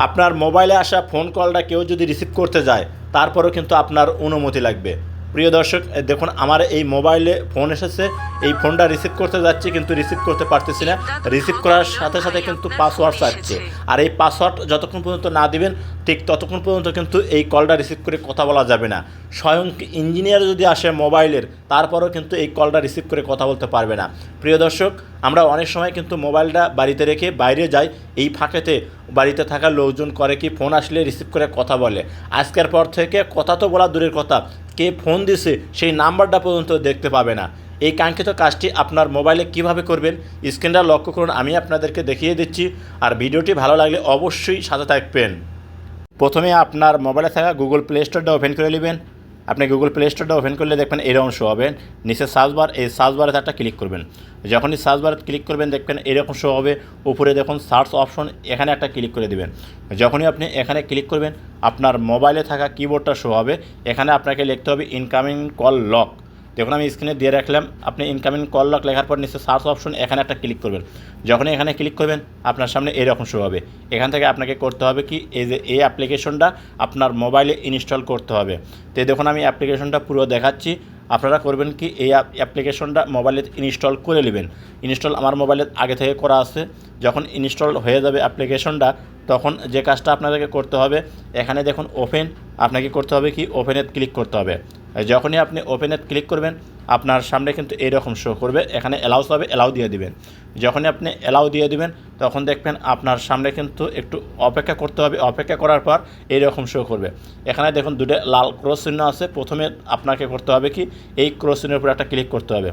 আপনার মোবাইলে আসা ফোন কলটা কেউ যদি রিসিভ করতে যায় তারপরেও কিন্তু আপনার অনুমতি লাগবে। প্রিয় দর্শক, দেখুন আমার এই মোবাইলে ফোন এসেছে, এই ফোনটা রিসিভ করতে যাচ্ছি কিন্তু রিসিভ করতে পারতেছি না। রিসিভ করার সাথে সাথে কিন্তু পাসওয়ার্ড চাচ্ছে, আর এই পাসওয়ার্ড যতক্ষণ পর্যন্ত না দিবেন ঠিক ততক্ষণ পর্যন্ত কিন্তু এই কলটা রিসিভ করে কথা বলা যাবে না। স্বয়ং ইঞ্জিনিয়ার যদি আসে মোবাইলের, তারপরেও কিন্তু এই কলটা রিসিভ করে কথা বলতে পারবে না। প্রিয় দর্শক, আমরা অনেক সময় কিন্তু মোবাইলটা বাড়িতে রেখে বাইরে যাই, এই ফাঁকেতে বাড়িতে থাকা লোকজন করে কি ফোন আসলে রিসিভ করে কথা বলে। আজকের পর থেকে কথা তো বলা দূরের কথা, কে ফোন দিছে সেই নাম্বারটা পর্যন্ত দেখতে পাবে না। এই কাঙ্ক্ষিত কাজটি আপনার মোবাইলে কিভাবে করবেন স্ক্রিনটা লক্ষ্য করুন, আমি আপনাদেরকে দেখিয়ে দিচ্ছি। আর ভিডিওটি ভালো লাগলে অবশ্যই সাথে থাকবেন। প্রথমে আপনার মোবাইলে থাকা গুগল প্লে স্টোরটা ওপেন করে নেবেন। আপনি গুগল প্লে স্টোরটা ওপেন করলে দেখবেন এরকম শো হবে, নিচে সার্চ বার, এই সার্চ বারে একটা ক্লিক করবেন। যখনই সার্চ বারে ক্লিক করবেন দেখবেন এরকম শো হবে, উপরে দেখুন সার্চ অপশন, এখানে একটা ক্লিক করে দেবেন। যখনই আপনি এখানে ক্লিক করবেন আপনার মোবাইলে থাকা কিবোর্ডটা শো হবে, এখানে আপনাকে লিখতে হবে ইনকামিং কল লক। দেখুন আমি স্ক্রিনে দিয়ে রাখলাম, আপনি ইনকামিং কল লক লেখার পর নিচে সার্চ অপশন, এখানে একটা ক্লিক করবেন। যখনই এখানে ক্লিক করবেন আপনার সামনে এরকম শো হবে। এখান থেকে আপনাকে করতে হবে কি, এই যে এই অ্যাপ্লিকেশনটা আপনার মোবাইলে ইনস্টল করতে হবে। তো দেখুন আমি অ্যাপ্লিকেশনটা পুরো দেখাচ্ছি। আপনারা করবেন কি, এই অ্যাপ্লিকেশনটা মোবাইলে ইনস্টল করে নেবেন। ইনস্টল আমার মোবাইলে আগে থেকে করা আছে। যখন ইনস্টল হয়ে যাবে অ্যাপ্লিকেশনটা, তখন যে কাজটা আপনাদেরকে করতে হবে, এখানে দেখুন ওপেন, আপনাকে করতে হবে কি ওপেনে ক্লিক করতে হবে। যখনই আপনি ওপেনে ক্লিক করবেন আপনার সামনে কিন্তু এইরকম শো করবে, এখানে অ্যালাউস হবে, অ্যালাউ দিয়ে দিবেন। যখনই আপনি অ্যালাউ দিয়ে দিবেন তখন দেখবেন আপনার সামনে কিন্তু একটু অপেক্ষা করতে হবে। অপেক্ষা করার পর এইরকম শো করবে। এখানে দেখুন দুটো লাল ক্রস চিহ্ন আছে, প্রথমে আপনাকে করতে হবে কি এই ক্রস চিহ্নের উপর একটা ক্লিক করতে হবে।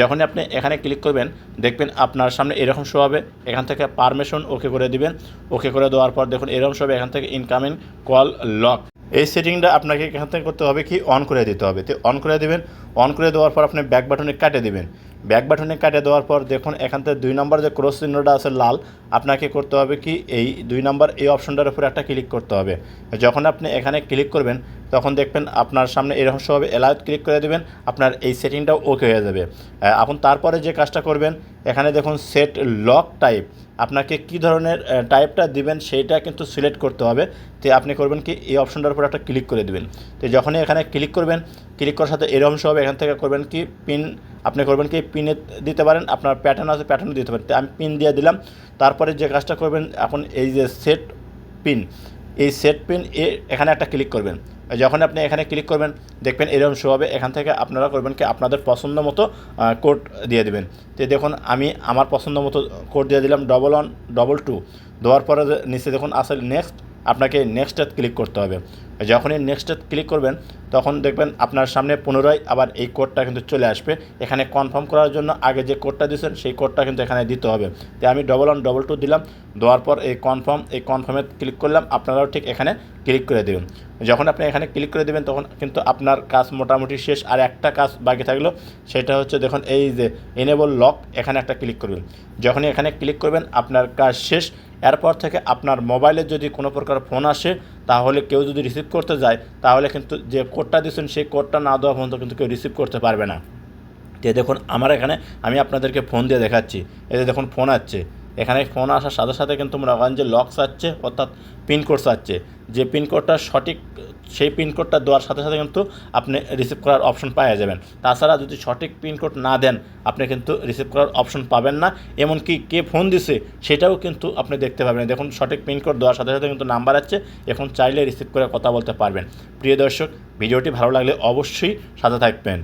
যখনই আপনি এখানে ক্লিক করবেন দেখবেন আপনার সামনে এরকম শো হবে, এখান থেকে পারমিশন ওকে করে দিবেন। ওকে করে দেওয়ার পর দেখুন এরকম শো হবে, এখান থেকে ইনকামিং কল লক। এই সেটিংটা আপনাকে এখান থেকে করতে হবে কি অন করে দিতে হবে। তো অন করে দেবেন, অন করে দেওয়ার পর আপনি ব্যাক বাটনে কাটে দেবেন। ব্যাক বাটনে কাটে দেওয়ার পর দেখুন এখান থেকে 2 নম্বর যে ক্রস চিহ্নটা আছে লাল, আপনাকে করতে হবে কি এই 2 নম্বর এই অপশনটার উপরে একটা ক্লিক করতে হবে। যখন আপনি এখানে ক্লিক করবেন তখন দেখবেন আপনার সামনে এরকম শো হবে, অ্যালাউড ক্লিক করে দেবেন, আপনার এই সেটিংটাও ওকে হয়ে যাবে। এখন তারপরে যে কাজটা করবেন, এখানে দেখুন সেট লক টাইপ, আপনাকে কী ধরনের টাইপটা দিবেন সেইটা কিন্তু সিলেক্ট করতে হবে। তো আপনি করবেন কি এই অপশনটার উপর একটা ক্লিক করে দেবেন। তো যখনই এখানে ক্লিক করবেন, ক্লিক করার সাথে এরকম শো হবে, এখান থেকে করবেন কি পিন, আপনি করবেন কি পিনে দিতে পারেন, আপনার প্যাটার্ন আছে প্যাটার্ন দিতে পারেন। তো আমি পিন দিয়ে দিলাম। তারপরে যে কাজটা করবেন, এখন এই যে সেট পিন, এই সেট পিন এখানে একটা ক্লিক করবেন। যখন আপনি এখানে ক্লিক করবেন দেখবেন এরকম শো হবে, এখান থেকে আপনারা করবেন কি আপনাদের পছন্দ মতো কোড দিয়ে দেবেন। তো দেখুন আমি আমার পছন্দ মতো কোড দিয়ে দিলাম 1122। দেওয়ার পরে নিচে দেখুন আসলে নেক্সট, আপনাকে নেক্সটে ক্লিক করতে হবে। যখনই নেক্সটে ক্লিক করবেন তখন দেখবেন আপনার সামনে পুনরায় আবার এই কোডটা কিন্তু চলে আসবে। এখানে কনফার্ম করার জন্য আগে যে কোডটা দিয়েছেন সেই কোডটা কিন্তু এখানে দিতে হবে। তো আমি 1122 দিলাম। দেওয়ার পর এই কনফার্মে ক্লিক করলাম, আপনারাও ঠিক এখানে ক্লিক করে দেবেন। যখন আপনি এখানে ক্লিক করে দেবেন তখন কিন্তু আপনার কাজ মোটামুটি শেষ। আর একটা কাজ বাকি থাকলো, সেটা হচ্ছে দেখুন এই যে এনেবল লক, এখানে একটা ক্লিক করবেন। যখনই এখানে ক্লিক করবেন আপনার কাজ শেষ। এরপর থেকে আপনার মোবাইলে যদি কোনো প্রকার ফোন আসে, তাহলে কেউ যদি রিসিভ করতে যায় তাহলে কিন্তু যে কোডটা দিয়েছেন সেই কোডটা না দেওয়া পর্যন্ত কিন্তু কেউ রিসিভ করতে পারবে না। তো দেখুন আমার এখানে আমি আপনাদেরকে ফোন দিয়ে দেখাচ্ছি, এই যে দেখুন ফোন আসছে। এখানে ফোন আসার সাথে সাথে কিন্তু মনে করেন যে লক চাচ্ছে, অর্থাৎ পিনকোড চাচ্ছে। যে পিনকোডটা সঠিক, সেই পিনকোডটা দেওয়ার সাথে সাথে কিন্তু আপনি রিসিভ করার অপশন পাওয়া যাবেন। তাছাড়া যদি সঠিক পিনকোড না দেন আপনি কিন্তু রিসিভ করার অপশন পাবেন না। এমনকি কে ফোন দিছে সেটাও কিন্তু আপনি দেখতে পাবেন। দেখুন সঠিক পিনকোড দেওয়ার সাথে সাথে কিন্তু নাম্বার আছে, এখন চাইলে রিসিভ করে কথা বলতে পারবেন। প্রিয় দর্শক, ভিডিওটি ভালো লাগলে অবশ্যই সাথে থাকবেন।